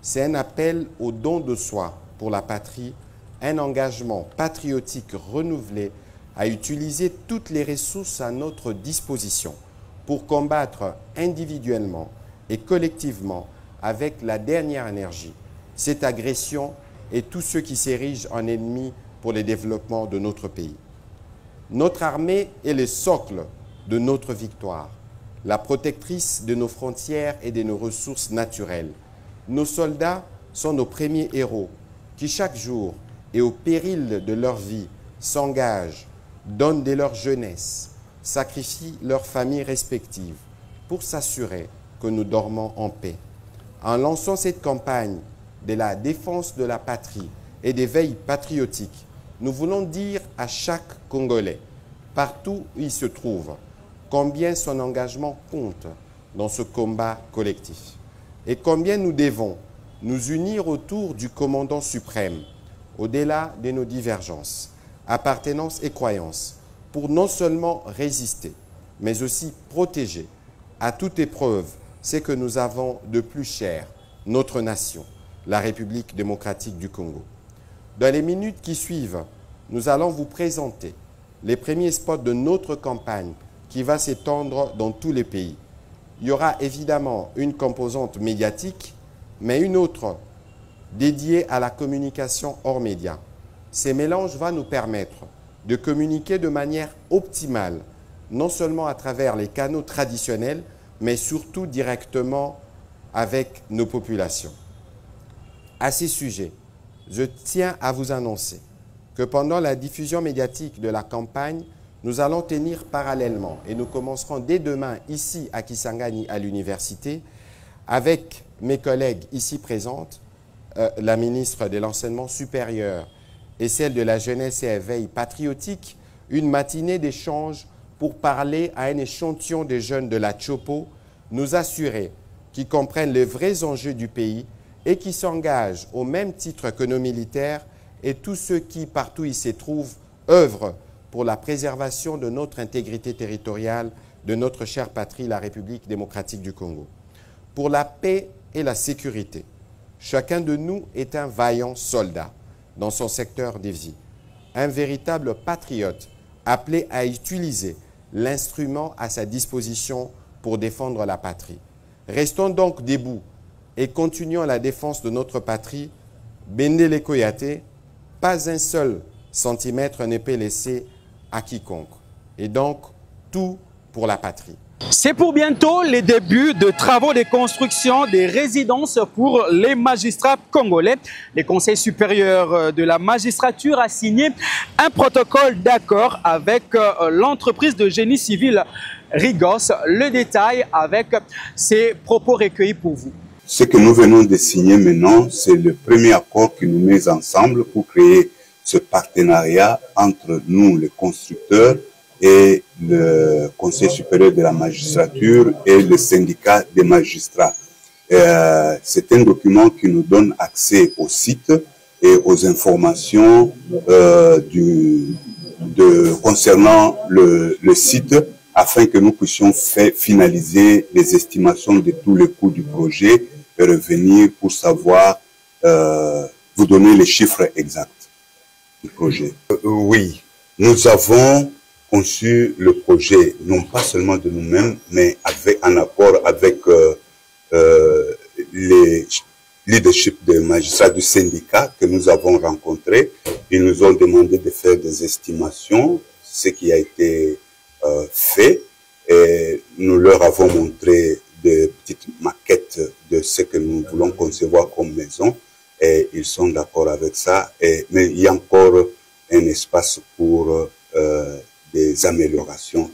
Speaker 17: c'est un appel au don de soi pour la patrie, un engagement patriotique renouvelé à utiliser toutes les ressources à notre disposition pour combattre individuellement et collectivement avec la dernière énergie cette agression et tous ceux qui s'érigent en ennemis pour le développement de notre pays. Notre armée est le socle de notre victoire, la protectrice de nos frontières et de nos ressources naturelles. Nos soldats sont nos premiers héros qui chaque jour et au péril de leur vie s'engagent, donnent de leur jeunesse, sacrifient leurs familles respectives pour s'assurer que nous dormons en paix. En lançant cette campagne de la défense de la patrie et des veilles patriotiques, nous voulons dire à chaque Congolais, partout où il se trouve, combien son engagement compte dans ce combat collectif et combien nous devons nous unir autour du commandant suprême, au-delà de nos divergences, appartenances et croyances, pour non seulement résister, mais aussi protéger à toute épreuve ce que nous avons de plus cher, notre nation, la République démocratique du Congo. Dans les minutes qui suivent, nous allons vous présenter les premiers spots de notre campagne qui va s'étendre dans tous les pays. Il y aura évidemment une composante médiatique, mais une autre dédiée à la communication hors médias. Ces mélanges vont nous permettre de communiquer de manière optimale, non seulement à travers les canaux traditionnels, mais surtout directement avec nos populations. À ces sujets, je tiens à vous annoncer que pendant la diffusion médiatique de la campagne, nous allons tenir parallèlement, et nous commencerons dès demain ici à Kisangani à l'université, avec mes collègues ici présentes, la ministre de l'Enseignement supérieur et celle de la Jeunesse et Éveil patriotique, une matinée d'échange pour parler à un échantillon de jeunes de la Chopo, nous assurer qu'ils comprennent les vrais enjeux du pays et qui s'engagent au même titre que nos militaires et tous ceux qui, partout où ils se trouvent, œuvrent pour la préservation de notre intégrité territoriale, de notre chère patrie, la République démocratique du Congo. Pour la paix et la sécurité, chacun de nous est un vaillant soldat dans son secteur de vie, un véritable patriote appelé à utiliser l'instrument à sa disposition pour défendre la patrie. Restons donc debout et continuons la défense de notre patrie. Bendele Koyate, pas un seul centimètre ne peut laisser à quiconque. Et donc, tout pour la patrie.
Speaker 9: C'est pour bientôt les débuts de travaux de construction des résidences pour les magistrats congolais. Le Conseil supérieur de la magistrature a signé un protocole d'accord avec l'entreprise de génie civil Rigos. Le détail avec ces propos recueillis pour vous.
Speaker 18: Ce que nous venons de signer maintenant, c'est le premier accord qui nous met ensemble pour créer ce partenariat entre nous, les constructeurs, et le Conseil supérieur de la magistrature et le syndicat des magistrats. C'est un document qui nous donne accès au site et aux informations concernant le site afin que nous puissions finaliser les estimations de tous les coûts du projet et revenir pour savoir, vous donner les chiffres exacts du projet. Oui, nous avons conçu le projet, non pas seulement de nous-mêmes, mais en accord avec les leadership des magistrats du syndicat que nous avons rencontrés. Ils nous ont demandé de faire des estimations, ce qui a été fait, et nous leur avons montré des petites maquettes de ce que nous voulons concevoir comme maison, et ils sont d'accord avec ça. Mais il y a encore un espace pour des améliorations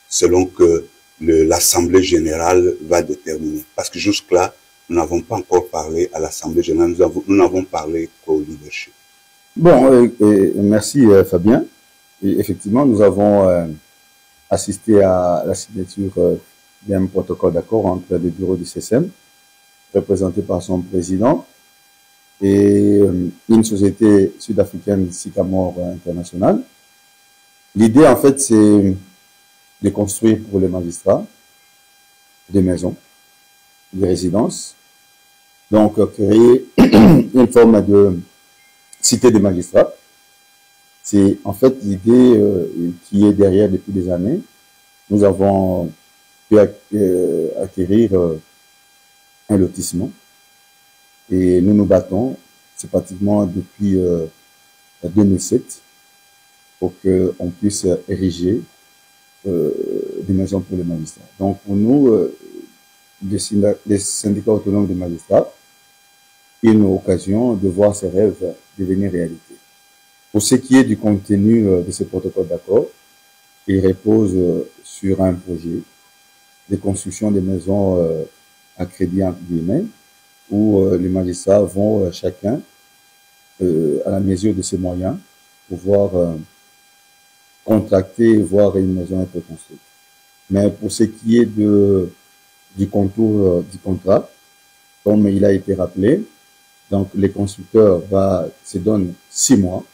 Speaker 18: selon que l'Assemblée générale va déterminer. Parce que jusque-là, nous n'avons pas encore parlé à l'Assemblée générale, nous n'avons parlé qu'au leadership.
Speaker 19: Bon, merci Fabien. Et effectivement, nous avons assisté à la signature d'un protocole d'accord entre le bureau du CSM, représenté par son président, et une société sud-africaine, Sycamore International. L'idée, en fait, c'est de construire pour les magistrats des maisons, des résidences, donc créer une forme de cité des magistrats. C'est en fait l'idée qui est derrière depuis des années. Nous avons pu acquérir un lotissement et nous nous battons, c'est pratiquement depuis 2007, pour qu'on puisse ériger des maisons pour les magistrats. Donc pour nous, les syndicats autonomes des magistrats, une occasion de voir ces rêves devenir réalité. Pour ce qui est du contenu de ce protocole d'accord, il repose sur un projet de construction des maisons à crédit entre guillemets, où les magistrats vont chacun, à la mesure de ses moyens, pouvoir contracter et voir une maison être construite. Mais pour ce qui est du contour du contrat, comme il a été rappelé, donc les constructeurs se donnent 6 mois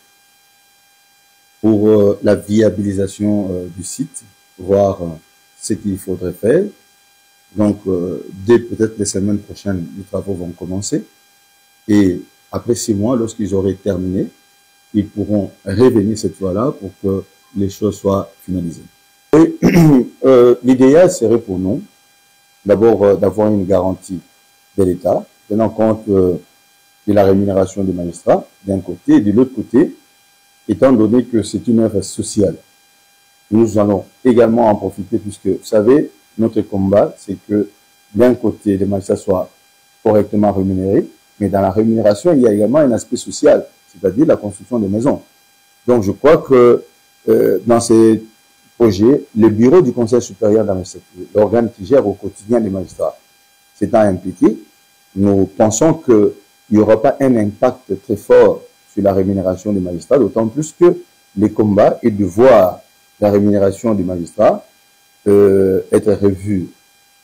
Speaker 19: pour la viabilisation du site, voir ce qu'il faudrait faire. Donc, dès peut-être les semaines prochaines, les travaux vont commencer. Et après 6 mois, lorsqu'ils auraient terminé, ils pourront revenir cette fois-là pour que les choses soient finalisées. L'idéal serait pour nous, d'abord, d'avoir une garantie de l'État, tenant compte de la rémunération des magistrats, d'un côté, et de l'autre côté, étant donné que c'est une œuvre sociale. Nous allons également en profiter, puisque, vous savez, notre combat, c'est que, d'un côté, les magistrats soient correctement rémunérés, mais dans la rémunération, il y a également un aspect social, c'est-à-dire la construction des maisons. Donc, je crois que dans ces projets, le bureau du Conseil supérieur d'administration, l'organe qui gère au quotidien les magistrats, s'étant impliqué, nous pensons qu'il n'y aura pas un impact très fort sur la rémunération des magistrats, d'autant plus que le combat est de voir la rémunération des magistrats être revue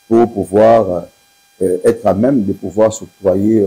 Speaker 19: pour pouvoir être à même de pouvoir s'octroyer.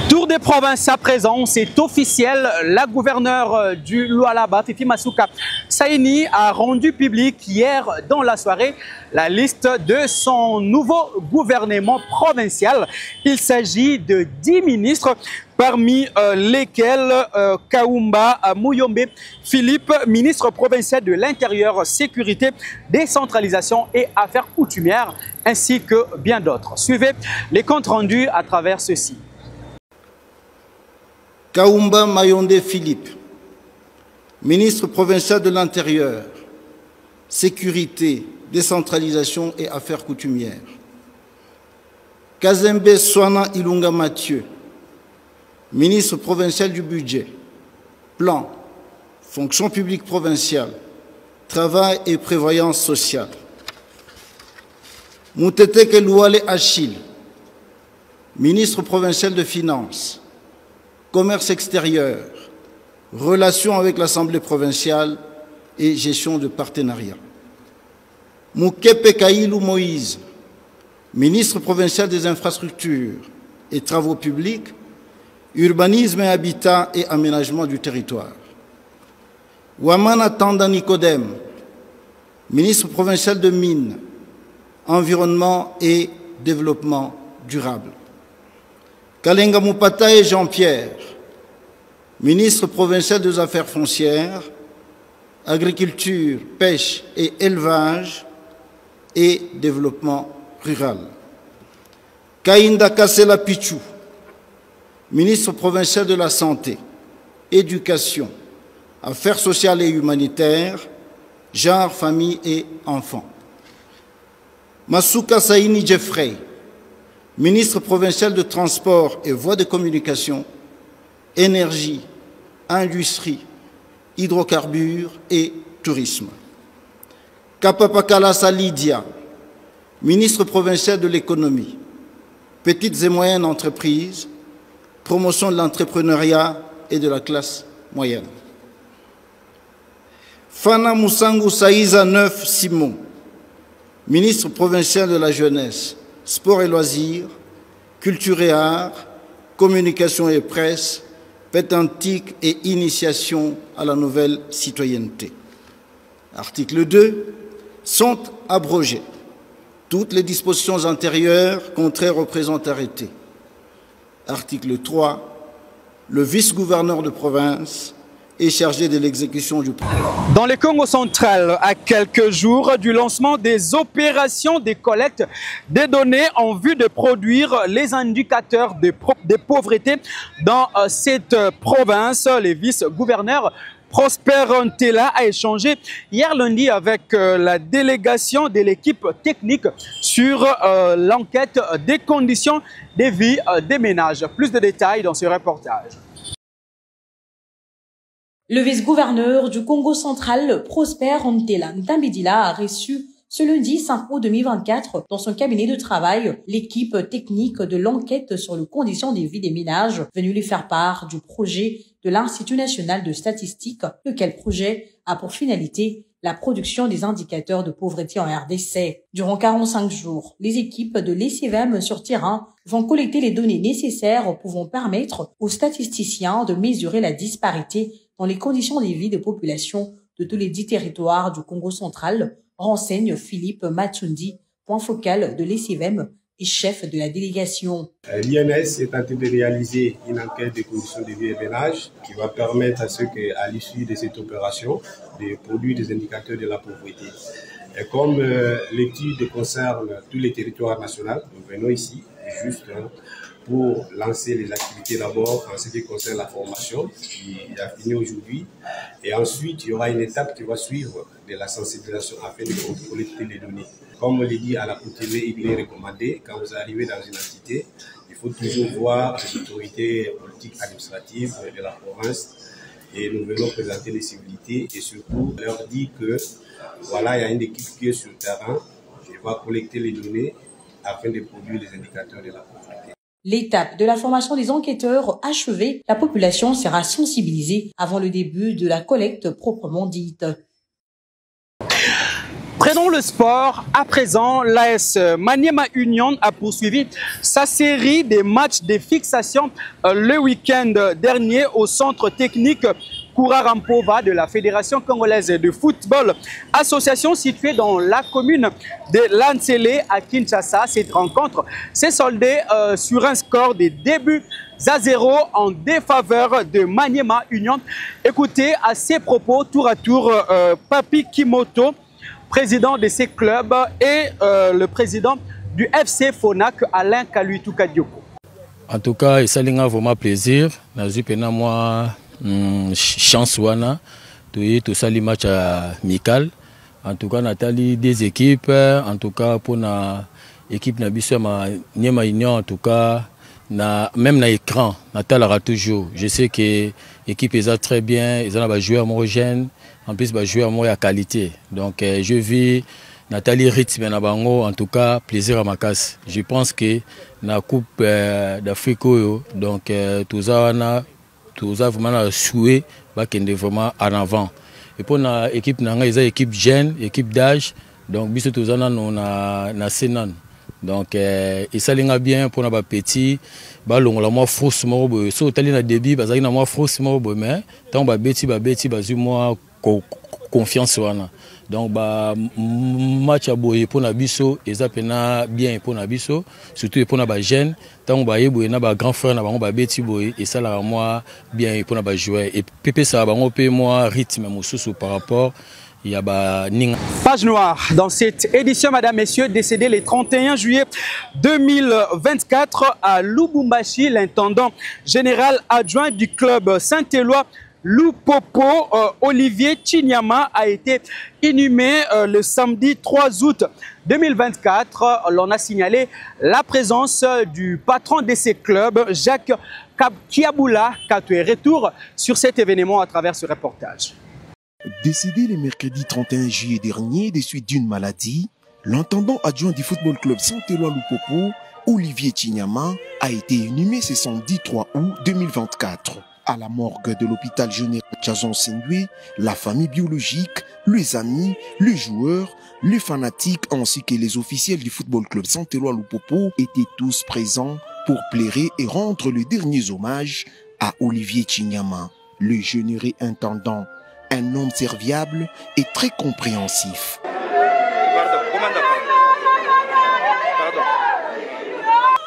Speaker 9: Tour des provinces à présent, c'est officiel. La gouverneure du Lualaba, Fifi Masuka Saini, a rendu public hier dans la soirée la liste de son nouveau gouvernement provincial. Il s'agit de 10 ministres, parmi lesquels Kaumba Muyombe Philippe, ministre provincial de l'Intérieur, Sécurité, Décentralisation et Affaires coutumières, ainsi que bien d'autres. Suivez les comptes rendus à travers ceci.
Speaker 20: Kaumba Mayonde Philippe, ministre provincial de l'Intérieur, Sécurité, Décentralisation et Affaires coutumières. Kazembe Swana Ilunga Mathieu, ministre provincial du Budget, Plan, Fonction publique provinciale, Travail et Prévoyance sociale. Mouteteke Louale Achille, ministre provincial de Finances, Commerce extérieur, relations avec l'Assemblée provinciale et gestion de partenariat. Moukepe Kailou Moïse, ministre provincial des Infrastructures et Travaux publics, Urbanisme et Habitat et Aménagement du territoire. Wamana Tanda Nicodème, ministre provincial de Mines, Environnement et Développement durable. Kalenga Moupata et Jean-Pierre, ministre provincial des Affaires foncières, Agriculture, Pêche et Élevage et Développement rural. Kainda Kassela Pichou, ministre provincial de la Santé, Éducation, Affaires sociales et humanitaires, Genre, Famille et Enfants. Masuka Saini Jeffrey, ministre provincial de Transport et Voies de communication, Énergie, Industrie, Hydrocarbures et Tourisme. Kapapakalasa Lydia, ministre provincial de l'économie, petites et moyennes entreprises, promotion de l'entrepreneuriat et de la classe moyenne. Fana Moussangu Saïza Neuf Simon, ministre provincial de la jeunesse, sport et loisirs, culture et arts, communication et presse, pétantique et initiation à la nouvelle citoyenneté. Article 2. Sont abrogées toutes les dispositions antérieures contraires au présent arrêté. Article 3. Le vice-gouverneur de province est chargé de l'exécution du plan.
Speaker 9: Dans le Congo central, à quelques jours du lancement des opérations de collecte des données en vue de produire les indicateurs de pauvreté dans cette province, le vice-gouverneur Prosper Ntela a échangé hier lundi avec la délégation de l'équipe technique sur l'enquête des conditions de vie des ménages. Plus de détails dans ce reportage.
Speaker 10: Le vice-gouverneur du Congo central, Prosper Ntela Ntambidila, a reçu ce lundi 5 août 2024 dans son cabinet de travail l'équipe technique de l'enquête sur les conditions de vie des ménages venue lui faire part du projet de l'Institut national de statistique, lequel projet a pour finalité la production des indicateurs de pauvreté en RDC. Durant 45 jours, les équipes de l'ECVM sur terrain vont collecter les données nécessaires pouvant permettre aux statisticiens de mesurer la disparité dans les conditions de vie des populations de tous les 10 territoires du Congo central, renseigne Philippe Matsundi, point focal de l'ECVM et chef de la délégation.
Speaker 21: L'INS est en train de réaliser une enquête des conditions de vie et ménage qui va permettre à ceux qu'à l'issue de cette opération de produire des indicateurs de la pauvreté. Et comme l'étude concerne tous les territoires nationaux, nous venons ici juste pour lancer les activités d'abord en ce qui concerne la formation qui a fini aujourd'hui. Et ensuite, il y aura une étape qui va suivre de la sensibilisation afin de collecter les données. Comme on l'a dit à la COTV, il est recommandé, quand vous arrivez dans une entité, il faut toujours voir les autorités politiques administratives de la province et nous venons présenter les civilités et surtout leur dire que voilà, il y a une équipe qui est sur le terrain qui va collecter les données afin de produire les indicateurs de la pauvreté.
Speaker 10: L'étape de la formation des enquêteurs achevée, la population sera sensibilisée avant le début de la collecte proprement dite.
Speaker 9: Prenons le sport. À présent, l'AS Maniema Union a poursuivi sa série de matchs de fixation le week-end dernier au centre technique Kourarampova de la Fédération congolaise de football, association située dans la commune de Lansele à Kinshasa. Cette rencontre s'est soldée sur un score de 2-0 en défaveur de Maniema Union. Écoutez à ses propos tour à tour Papi Kimoto, président de ces clubs, et le président du FC Fonac, Alain Kaluitu Kadioko.
Speaker 22: En tout cas, ça a vraiment plaisir. Moi, chance wana tout ça les matchs amical. En tout cas, Nathalie des équipes. En tout cas, pour la équipe Nabiso Maniema Union, en tout cas, même na écran, Nathalie aura toujours. Je sais que l'équipe est très bien. Ils ont un joueur homogène. En plus, joueur à qualité. Donc, je vis Nathalie rythme na bango. En tout cas, plaisir à ma casse. Je pense que la Coupe d'Afrique, donc tout ça vraiment souhait qu'il est vraiment en avant. Et pour l'équipe, il y a une équipe jeune, équipe d'âge. Donc, bis tout ça, on a Sénan. Donc, il s'aligne bien pour les petits. On a moins fausse mort. So, tali na début, parce qu'il a moins fausse mort. Mais tant que beti, moi confiance wana. Donc match à boye pour nabiso et ça pena bien pour nabiso surtout pour na jeune tant ba yeboye na ba grand frère na bango ba beti boye et ça là moi bien pour na ba jouer et pépé ça bango pe moi rythme mosusu par rapport il y a ba ninga.
Speaker 9: Page noire dans cette édition, mesdames, messieurs, décédé le 31 juillet 2024 à Lubumbashi, l'intendant général adjoint du club Saint-Éloi Lupopo, Olivier Chinyama, a été inhumé le samedi 3 août 2024. L'on a signalé la présence du patron de ces clubs, Jacques Kiaboula, Katoué. Retour sur cet événement à travers ce reportage.
Speaker 23: Décédé le mercredi 31 juillet dernier des suites d'une maladie,
Speaker 7: L'intendant adjoint du football club Saint-Éloi Lupopo, Olivier Chinyama, a été inhumé ce samedi 3 août 2024. À la morgue de l'hôpital général Jason Sendwe, la famille biologique, les amis, les joueurs, les fanatiques ainsi que les officiels du football club Saint-Éloi Lupopo étaient tous présents pour plairer et rendre les derniers hommages à Olivier Chinyama, le généreux intendant, un homme serviable et très compréhensif.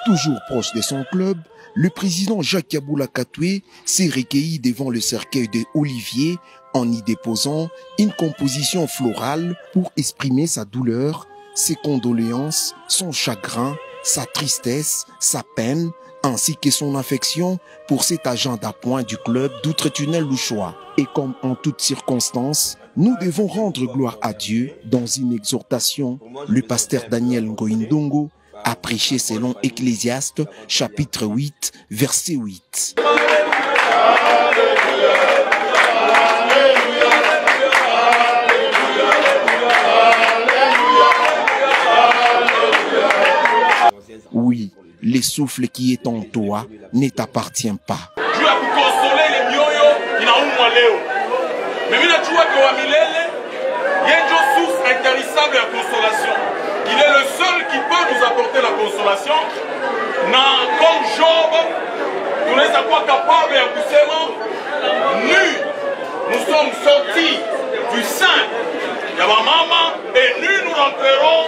Speaker 7: Toujours proche de son club, le président Jacques Yaboula Katoué s'est recueilli devant le cercueil de Olivier en y déposant une composition florale pour exprimer sa douleur, ses condoléances, son chagrin, sa tristesse, sa peine, ainsi que son affection pour cet agent d'appoint du club d'Outre-Tunnel Louchois. Et comme en toutes circonstances, nous devons rendre gloire à Dieu dans une exhortation. Le pasteur Daniel Ngoïndongo a prêché selon Ecclésiaste, chapitre 8, verset 8. Oui, le souffle qui est en toi ne t'appartient pas.
Speaker 8: Dieu a pu consoler les mioyo, il a un leo. Mais il a trouvé que Wamilele, il y a une source intarissable de consolation. Il est le seul qui peut nous apporter la consolation. Comme Job, nous ne sommes pas capables de nus. Nous sommes sortis du sein de ma maman et nus nous rentrerons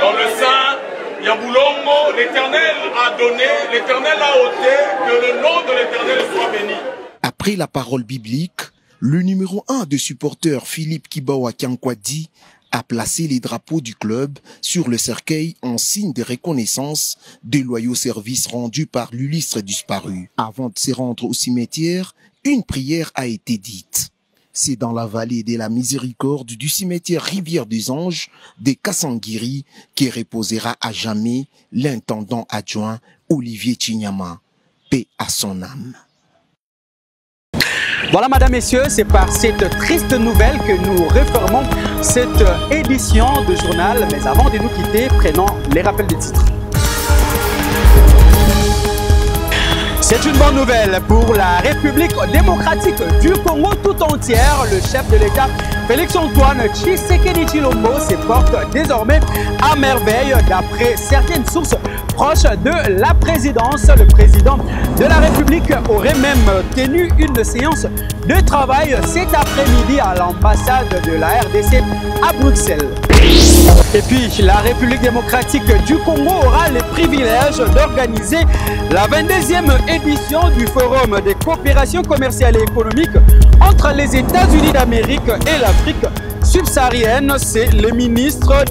Speaker 8: dans le sein. Yaboulongo, l'Éternel a donné, l'Éternel a ôté, que le nom de l'Éternel soit béni.
Speaker 7: Après la parole biblique, le numéro 1 de supporters Philippe Kibawa Kiankwadi a placé les drapeaux du club sur le cercueil en signe de reconnaissance des loyaux services rendus par l'illustre disparu. Avant de se rendre au cimetière, une prière a été dite. C'est dans la vallée de la miséricorde du cimetière Rivière des Anges de Kassangiri qui reposera à jamais l'intendant adjoint Olivier Chinyama. Paix à son âme.
Speaker 9: Voilà, mesdames, messieurs, c'est par cette triste nouvelle que nous refermons cette édition de journal. Mais avant de nous quitter, prenons les rappels des titres. C'est une bonne nouvelle pour la République démocratique du Congo tout entière. Le chef de l'État, Félix-Antoine Tshisekedi Tshilombo, se porte désormais à merveille. D'après certaines sources proches de la présidence, le président de la République aurait même tenu une séance de travail cet après-midi à l'ambassade de la RDC à Bruxelles. Et puis, la République démocratique du Congo aura le privilège d'organiser la 22e édition du Forum de coopération commerciale et économique entre les États-Unis d'Amérique et l'Afrique subsaharienne. C'est le ministre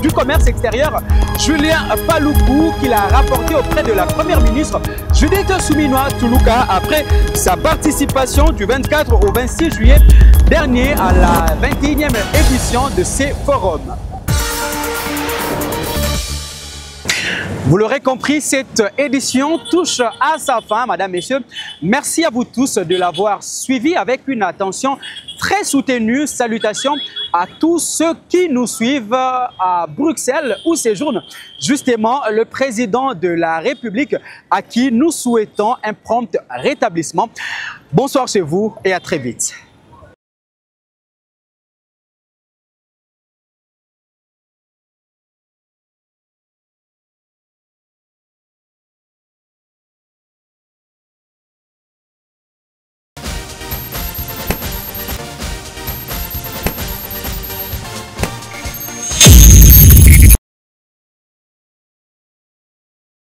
Speaker 9: du Commerce extérieur, Julien Paluku, qui l'a rapporté auprès de la Première ministre Judith Suminwa Tuluka après sa participation du 24 au 26 juillet dernier à la 21e édition de ces forums. Vous l'aurez compris, cette édition touche à sa fin, mesdames, messieurs. Merci à vous tous de l'avoir suivi avec une attention très soutenue. Salutations à tous ceux qui nous suivent à Bruxelles où séjourne justement le président de la République à qui nous souhaitons un prompt rétablissement. Bonsoir chez vous et à très vite.